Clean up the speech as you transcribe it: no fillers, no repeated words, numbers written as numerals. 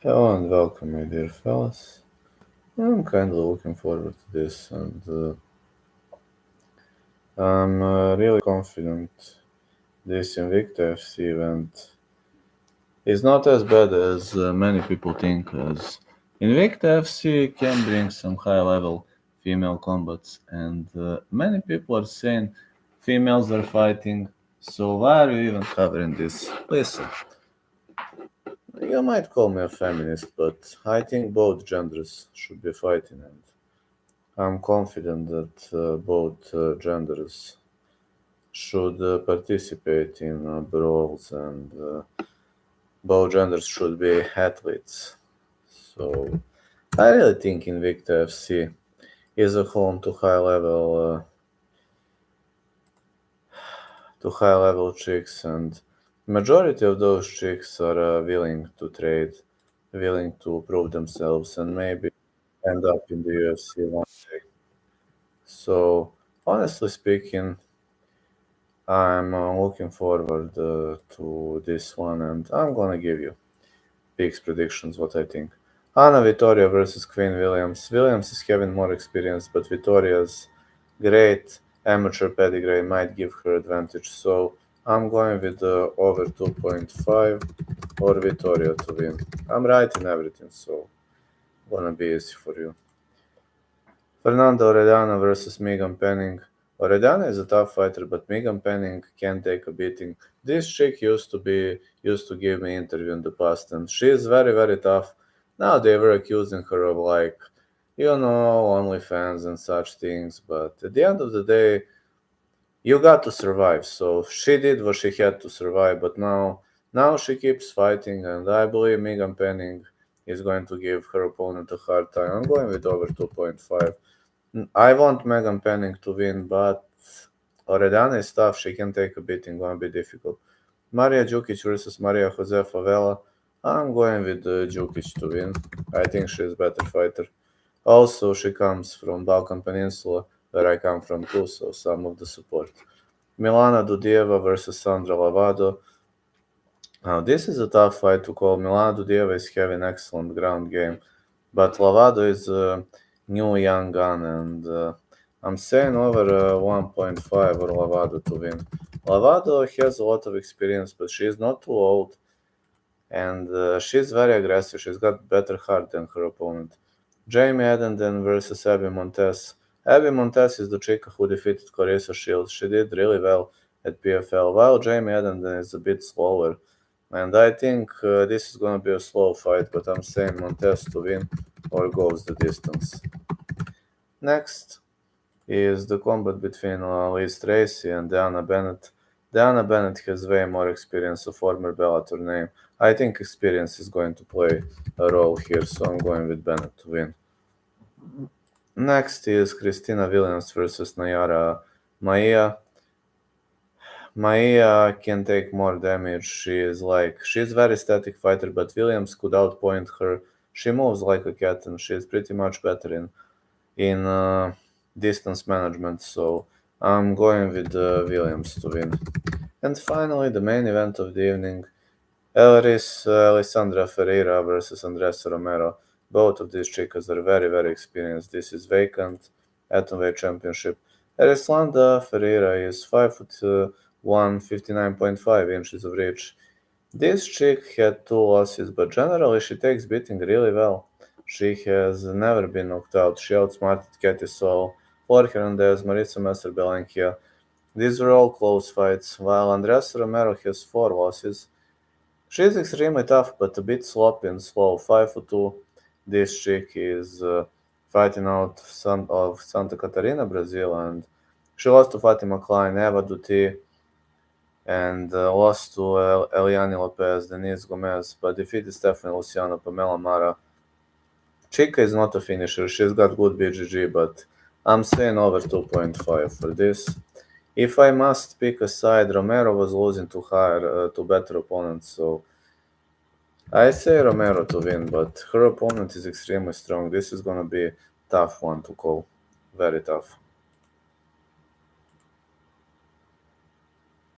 Hello and welcome, my dear fellas. I'm kindly looking forward to this, and I'm really confident this Invicta FC event is not as bad as many people think. As Invicta FC can bring some high-level female combats, and many people are saying females are fighting. So why are you even covering this? Listen, you might call me a feminist, but I think both genders should be fighting, and I'm confident that both genders should participate in brawls, and both genders should be athletes. So I really think Invicta FC is a home to high level chicks, and majority of those chicks are willing to trade, willing to prove themselves, and maybe end up in the UFC one day. So honestly speaking, I'm looking forward to this one, and I'm gonna give you picks predictions. What I think: Anna Vittoria versus Queen Williams. Williams is having more experience, but Vittoria's great amateur pedigree might give her advantage. So I'm going with the over 2.5 or Vittoria to win. I'm right in everything, so gonna be easy for you. Fernando Orellana versus Megan Penning. Orellana is a tough fighter, but Megan Penning can take a beating. This chick used to give me interview in the past, and she is very very tough. Now they were accusing her of like, OnlyFans and such things, but at the end of the day, you got to survive. So she did what she had to survive, but now she keeps fighting, and I believe Megan Penning is going to give her opponent a hard time. I'm going with over 2.5. I want Megan Penning to win, but Loredana is tough. She can take a beating, gonna be difficult. Maria Djukic versus Maria Jose Favela. I'm going with Djukic to win. I think she's a better fighter. Also, she comes from Balkan Peninsula, where I come from too, so some of the support. Milana Dudieva versus Sandra Lavado. Now, this is a tough fight to call. Milana Dudieva is having excellent ground game, but Lavado is a new young gun, and I'm saying over 1.5 or Lavado to win. Lavado has a lot of experience, but she's not too old, and she's very aggressive. She's got better heart than her opponent. Jamie Adenden versus Abby Montez. Abby Montez is the chick who defeated Clarissa Shields. She did really well at PFL, while Jamie Adenden is a bit slower. And I think this is going to be a slow fight, but I'm saying Montez to win or goes the distance. Next is the combat between Liz Tracy and Diana Bennett. Diana Bennett has way more experience, a former Bellator name. I think experience is going to play a role here, so I'm going with Bennett to win. Next is Christina Williams versus Nayara Maia. Maia can take more damage. She's very static fighter, but Williams could outpoint her. She moves like a cat, and she's pretty much better in distance management. So I'm going with Williams to win. And finally, the main event of the evening: Alessandra Ferreira versus Andressa Romero. Both of these chicas are very, very experienced. This is vacant atomweight championship. Alessandra Ferreira is 5'1", 59.5 inches of reach. This chick had two losses, but generally she takes beating really well. She has never been knocked out. She outsmarted Katie Sol, Flor Hernandez, Marisa Messer-Belenkia. These were all close fights, while Andressa Romero has four losses. She is extremely tough, but a bit sloppy and slow. 5'2". This chick is fighting out of Santa Catarina, Brazil, and she lost to Fatima Klein, Eva Duty, and lost to Eliane Lopez, Denise Gomez, but defeated Stephanie Luciano, Pamela Mara. Chica is not a finisher. She's got good BGG, but I'm saying over 2.5 for this. If I must pick a side, Romero was losing to better opponents, so I say Romero to win, but her opponent is extremely strong. This is gonna be a tough one to call. Very tough.